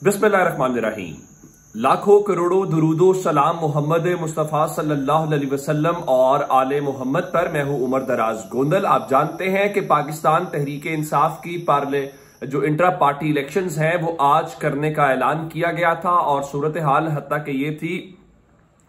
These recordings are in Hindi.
बिस्मिल्लाहिर्रहमानिर्रहीम। लाखों करोड़ों दुरूदो सलाम मोहम्मद मुस्तफ़ा सल्लल्लाहु अलैहि वसल्लम और आले मोहम्मद पर। मैं हूं उमर दराज गोंदल। आप जानते हैं कि पाकिस्तान तहरीक इंसाफ की जो इंट्रा पार्टी इलेक्शंस हैं वो आज करने का ऐलान किया गया था और सूरत हाल हत्ता कि ये थी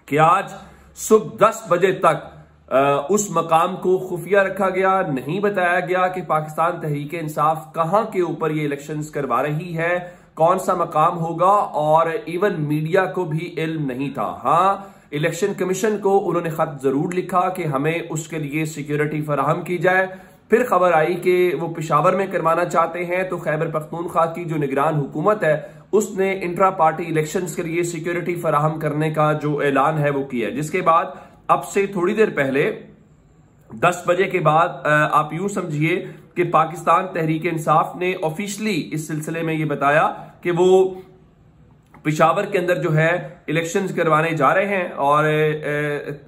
कि आज सुबह 10 बजे तक उस मकाम को खुफिया रखा गया। नहीं बताया गया कि पाकिस्तान तहरीक इंसाफ कहां के ऊपर ये इलेक्शंस करवा रही है, कौन सा मकाम होगा, और इवन मीडिया को भी इल्म नहीं था। हाँ, इलेक्शन कमीशन को उन्होंने खत जरूर लिखा कि हमें उसके लिए सिक्योरिटी फराहम की जाए। फिर खबर आई कि वो पेशावर में करवाना चाहते हैं, तो खैबर पख्तूनख्वा की जो निगरान हुकूमत है उसने इंट्रा पार्टी इलेक्शंस के लिए सिक्योरिटी फराहम करने का जो ऐलान है वो किया, जिसके बाद अब से थोड़ी देर पहले 10 बजे के बाद आप यूं समझिए कि पाकिस्तान तहरीक इंसाफ ने ऑफिशियली इस सिलसिले में ये बताया कि वो पेशावर के अंदर जो है इलेक्शंस करवाने जा रहे हैं और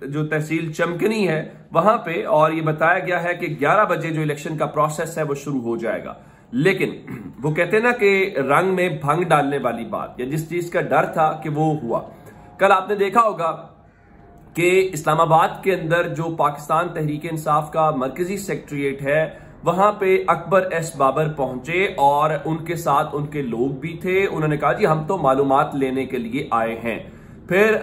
जो तहसील चमकनी है वहां पे, और ये बताया गया है कि 11 बजे जो इलेक्शन का प्रोसेस है वो शुरू हो जाएगा। लेकिन वो कहते हैं ना कि रंग में भंग डालने वाली बात, या जिस चीज का डर था कि वो हुआ। कल आपने देखा होगा कि इस्लामाबाद के अंदर जो पाकिस्तान तहरीक इंसाफ का मरकजी सेक्रेटेरिएट है वहां पे अकबर एस बाबर पहुंचे और उनके साथ उनके लोग भी थे। उन्होंने कहा जी हम तो मालूमात लेने के लिए आए हैं। फिर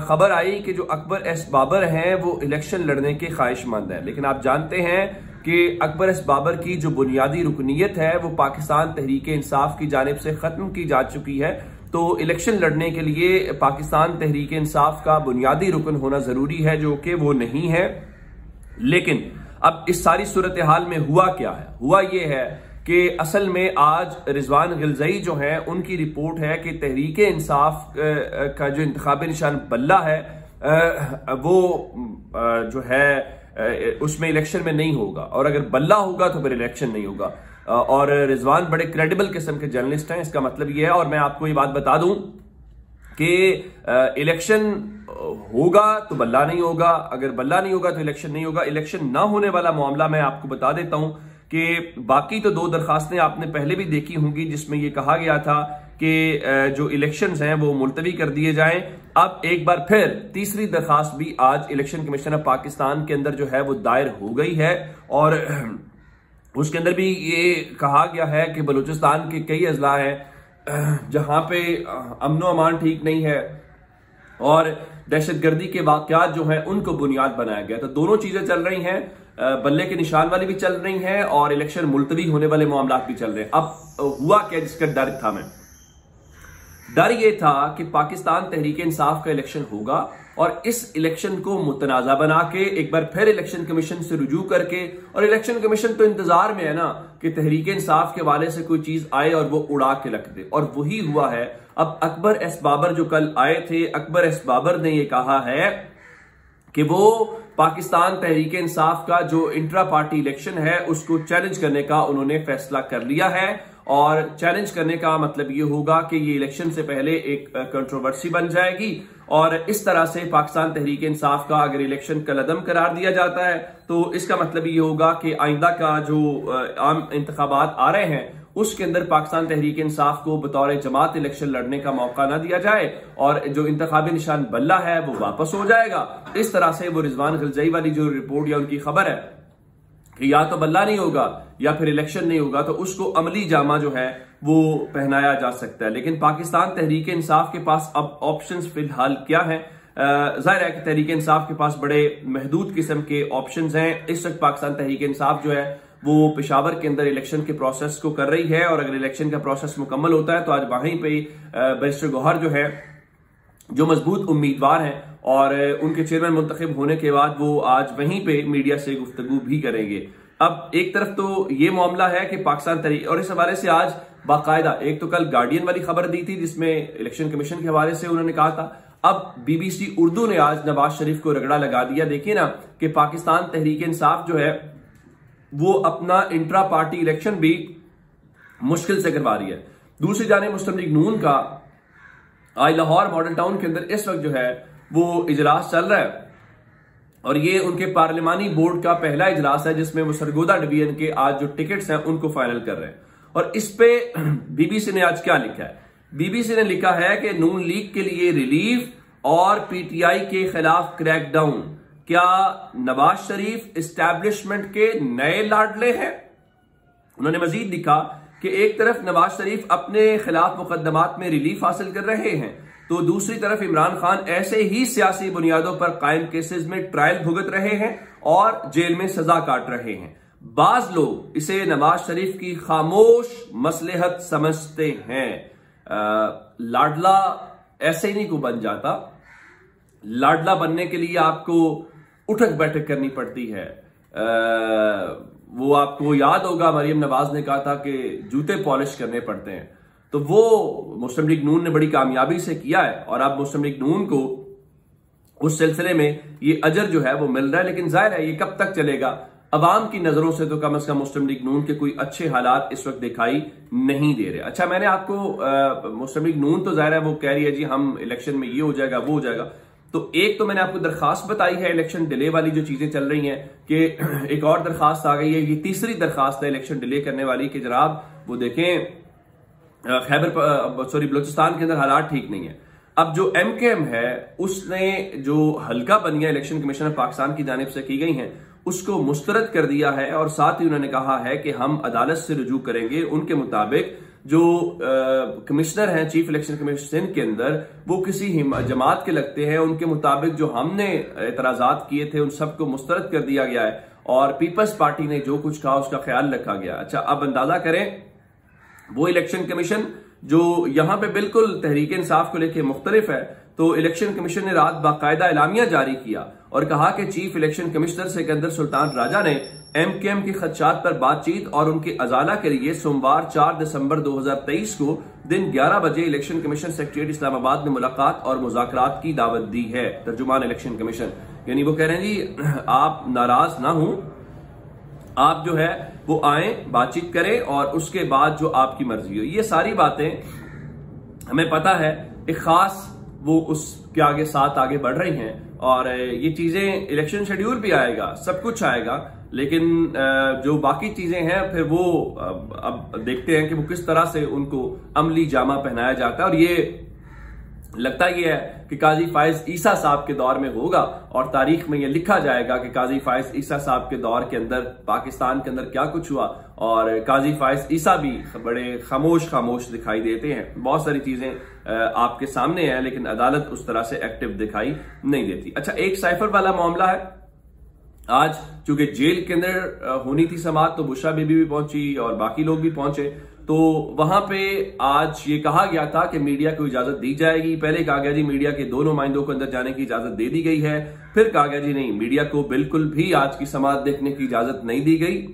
खबर आई कि जो अकबर एस बाबर हैं वो इलेक्शन लड़ने के ख्वाहिशमंद हैं, लेकिन आप जानते हैं कि अकबर एस बाबर की जो बुनियादी रुकनीयत है वो पाकिस्तान तहरीक इंसाफ की जानिब से खत्म की जा चुकी है। तो इलेक्शन लड़ने के लिए पाकिस्तान तहरीक इंसाफ का बुनियादी रुकन होना जरूरी है, जो कि वो नहीं है। लेकिन अब इस सारी सूरत हाल में हुआ क्या है? हुआ ये है कि असल में आज रिजवान गिलजई जो है उनकी रिपोर्ट है कि तहरीक इंसाफ का जो इंतखाबी निशान बल्ला है वो जो है उसमें इलेक्शन में नहीं होगा, और अगर बल्ला होगा तो फिर इलेक्शन नहीं होगा। और रिजवान बड़े क्रेडिबल किस्म के जर्नलिस्ट हैं, इसका मतलब ये है। और मैं आपको ये बात बता दूं कि इलेक्शन होगा तो बल्ला नहीं होगा, अगर बल्ला नहीं होगा तो इलेक्शन नहीं होगा। इलेक्शन ना होने वाला मामला मैं आपको बता देता हूं कि बाकी तो 2 दरखास्तें आपने पहले भी देखी होंगी जिसमें यह कहा गया था कि जो इलेक्शंस हैं वो मुलतवी कर दिए जाएं। अब एक बार फिर तीसरी दरखास्त भी आज इलेक्शन कमीशन ऑफ पाकिस्तान के अंदर जो है वो दायर हो गई है, और उसके अंदर भी ये कहा गया है कि बलूचिस्तान के कई अजला हैं जहां पे अमनो अमान ठीक नहीं है और दहशतगर्दी के वाकयात जो हैं उनको बुनियाद बनाया गया। तो दोनों चीजें चल रही हैं, बल्ले के निशान वाली भी चल रही हैं और इलेक्शन मुलतवी होने वाले मामला भी चल रहे हैं। अब हुआ क्या जिसका डर था? डर ये था कि पाकिस्तान तहरीक इंसाफ का इलेक्शन होगा और इस इलेक्शन को मुतनाज़ा बना के एक बार फिर इलेक्शन कमीशन से रुजू करके, और इलेक्शन कमीशन तो इंतजार में है ना कि तहरीक इंसाफ के वाले से कोई चीज आए और वो उड़ा के रख दे, और वही हुआ है। अब अकबर एस बाबर जो कल आए थे, अकबर एस बाबर ने ये कहा है कि वो पाकिस्तान तहरीक इंसाफ का जो इंट्रा पार्टी इलेक्शन है उसको चैलेंज करने का उन्होंने फैसला कर लिया है। और चैलेंज करने का मतलब ये होगा कि ये इलेक्शन से पहले एक कंट्रोवर्सी बन जाएगी, और इस तरह से पाकिस्तान तहरीक इंसाफ का अगर इलेक्शन कलअदम करार दिया जाता है तो इसका मतलब ये होगा कि आइंदा का जो आम इंतखाबात आ रहे हैं उसके अंदर पाकिस्तान तहरीक इंसाफ को बतौर जमात इलेक्शन लड़ने का मौका ना दिया जाए और जो इंतखाबी निशान बल्ला है वो वापस हो जाएगा। इस तरह से वो रिजवान गिलजई वाली जो रिपोर्ट या उनकी खबर है कि या तो बल्ला नहीं होगा या फिर इलेक्शन नहीं होगा, तो उसको अमली जामा जो है वो पहनाया जा सकता है। लेकिन पाकिस्तान तहरीक इंसाफ के पास अब ऑप्शंस फिलहाल क्या है? जाहिर है कि तहरीक इंसाफ के पास बड़े महदूद किस्म के ऑप्शंस हैं। इस वक्त पाकिस्तान तहरीक इंसाफ जो है वो पेशावर के अंदर इलेक्शन के प्रोसेस को कर रही है, और अगर इलेक्शन का प्रोसेस मुकम्मल होता है तो आज वहीं पे बैरिस्टर गौहर जो है जो मजबूत उम्मीदवार हैं और उनके चेयरमैन मुंतखब होने के बाद वो आज वहीं पे मीडिया से गुफ्तगू भी करेंगे। अब एक तरफ तो ये मामला है कि पाकिस्तान तहरीक, और इस हवाले से आज बाकायदा एक तो कल गार्डियन वाली खबर दी थी जिसमें इलेक्शन कमीशन के हवाले से उन्होंने कहा था, अब बीबीसी उर्दू ने आज नवाज शरीफ को रगड़ा लगा दिया। देखिए ना कि पाकिस्तान तहरीक इंसाफ जो है वो अपना इंट्रा पार्टी इलेक्शन भी मुश्किल से करवा रही है। दूसरी जानिब मुस्लिम लीग नून का आज लाहौर मॉडल टाउन के अंदर इस वक्त जो है वो इजलास चल रहा है, और ये उनके पार्लिमानी बोर्ड का पहला इजलास है जिसमें वो सरगोदा डिवीजन के आज जो टिकट्स हैं उनको फाइनल कर रहे हैं। और इस पे बीबीसी ने आज क्या लिखा है? बीबीसी ने लिखा है कि नून लीग के लिए रिलीफ और पीटीआई के खिलाफ क्रैकडाउन। क्या नवाज शरीफ इस्टेब्लिशमेंट के नए लाडले हैं? उन्होंने मजीद लिखा कि एक तरफ नवाज शरीफ अपने खिलाफ मुकदमात में रिलीफ हासिल कर रहे हैं, तो दूसरी तरफ इमरान खान ऐसे ही सियासी बुनियादों पर कायम केसेस में ट्रायल भुगत रहे हैं और जेल में सजा काट रहे हैं। बाज लोग इसे नवाज शरीफ की खामोश मसलहत समझते हैं। लाडला ऐसे ही नहीं को बन जाता। लाडला बनने के लिए आपको उठक बैठक करनी पड़ती है। वो आपको याद होगा, मरियम नवाज ने कहा था कि जूते पॉलिश करने पड़ते हैं, तो वो मुस्लिम लीग नून ने बड़ी कामयाबी से किया है और अब मुस्लिम लीग नून को उस सिलसिले में ये अजर जो है वो मिल रहा है। लेकिन जाहिर है ये कब तक चलेगा? अवाम की नजरों से तो कम से कम मुस्लिम लीग नून के कोई अच्छे हालात इस वक्त दिखाई नहीं दे रहे। अच्छा, मैंने आपको मुस्लिम लीग नून तो जाहिर है वो कह रही है जी हम इलेक्शन में ये हो जाएगा वो हो जाएगा, तो एक तो मैंने आपको दरखास्त बताई है इलेक्शन डिले वाली जो चीजें चल रही हैं कि एक और दरखास्त आ गई है, ये तीसरी दरखास्त है इलेक्शन डिले करने वाली कि जनाब वो देखें बलूचिस्तान के अंदर हालात ठीक नहीं है। अब जो MKM है उसने जो हल्का बनिया इलेक्शन कमीशन ऑफ पाकिस्तान की जानिब से की गई हैं उसको मुस्तरद कर दिया है और साथ ही उन्होंने कहा है कि हम अदालत से रुजू करेंगे। उनके मुताबिक जो कमिश्नर हैं चीफ इलेक्शन कमीशन के अंदर वो किसी जमात के लगते हैं। उनके मुताबिक जो हमने एतराजात किए थे उन सबको मुस्तरद कर दिया गया है और पीपल्स पार्टी ने जो कुछ कहा उसका ख्याल रखा गया। अच्छा, अब अंदाजा करें वो इलेक्शन कमीशन जो यहां पे बिल्कुल तहरीक इंसाफ को लेकर मुख्तलिफ है, तो इलेक्शन कमीशन ने रात बाकायदा एलामिया जारी किया और कहा कि chief election commissioner Sikandar Sultan Raja ने MKM के खदशात पर बातचीत और उनके अजाला के लिए सोमवार 4 दिसंबर 2023 को दिन 11 बजे इलेक्शन कमीशन सेक्रेटरीट इस्लामाबाद में मुलाकात और मुज़ाकरात की दावत दी है। तर्जुमान इलेक्शन कमीशन यानी वो कह रहे हैं जी आप नाराज ना हो, आप जो है वो आए बातचीत करें और उसके बाद जो आपकी मर्जी हो। ये सारी बातें हमें पता है एक खास वो उसके आगे साथ आगे बढ़ रही हैं और ये चीजें इलेक्शन शेड्यूल भी आएगा, सब कुछ आएगा, लेकिन जो बाकी चीजें हैं फिर वो अब देखते हैं कि वो किस तरह से उनको अमली जामा पहनाया जाता है। और ये लगता ये है कि काजी फायज ईसा साहब के दौर में होगा और तारीख में ये लिखा जाएगा कि काजी फायज ईसा साहब के दौर के अंदर पाकिस्तान के अंदर क्या कुछ हुआ। और काजी फायज ईसा भी बड़े खामोश दिखाई देते हैं। बहुत सारी चीजें आपके सामने हैं लेकिन अदालत उस तरह से एक्टिव दिखाई नहीं देती। अच्छा, एक साइफर वाला मामला है। आज चूंकि जेल के अंदर होनी थी समाअत तो बुशरा बीबी भी पहुंची और बाकी लोग भी पहुंचे, तो वहां पे आज ये कहा गया था कि मीडिया को इजाजत दी जाएगी। पहले कहा गया जी मीडिया के 2 नुमाइंदों को अंदर जाने की इजाजत दे दी गई है, फिर कहा गया जी नहीं, मीडिया को बिल्कुल भी आज की समाअत देखने की इजाजत नहीं दी गई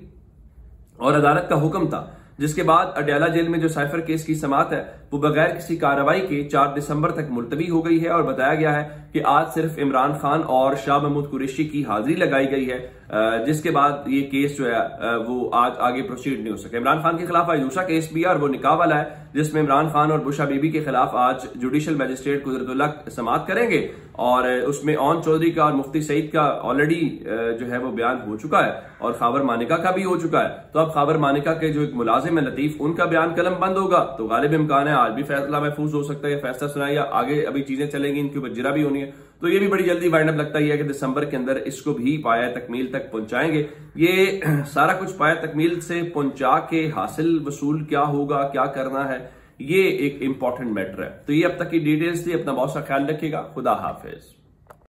और अदालत का हुक्म था। जिसके बाद अडयाला जेल में जो साइफर केस की समाअत है वो बगैर किसी कार्रवाई के 4 दिसंबर तक मुलतवी हो गई है और बताया गया है कि आज सिर्फ इमरान खान और शाह महमूद कुरैशी की हाजिरी लगाई गई है, जिसके बाद ये केस जो है वो आज आगे प्रोसीड नहीं हो सके। इमरान खान के खिलाफ आज दूसरा केस भी है और वो निकाह वाला है, जिसमें इमरान खान और बुशरा बीबी के खिलाफ आज जुडिशल मजिस्ट्रेट कुदरतुल्लाह समाअत करेंगे और उसमें ओन चौधरी का और मुफ्ती सईद का ऑलरेडी जो है वो बयान हो चुका है और खाबर मानिका का भी हो चुका है। तो अब खाबर मानिका के जो एक मुलाजिम है लतीफ, उनका बयान कलम बंद होगा तो गालिब इम्कान है आज भी फैसला महफूज हो सकता है, फैसला सुना या आगे अभी चीजें चलेंगी, इनके ऊपर जिरा भी होनी है। तो ये भी बड़ी जल्दी वाइंड अप लगता है कि दिसंबर के अंदर इसको भी पाया तकमील तक पहुंचाएंगे। ये सारा कुछ पाया तकमील से पहुंचा के हासिल वसूल क्या होगा, क्या करना है, ये एक इंपॉर्टेंट मैटर है। तो ये अब तक की डिटेल्स थी। अपना बहुत सा ख्याल रखिएगा। खुदा हाफिज।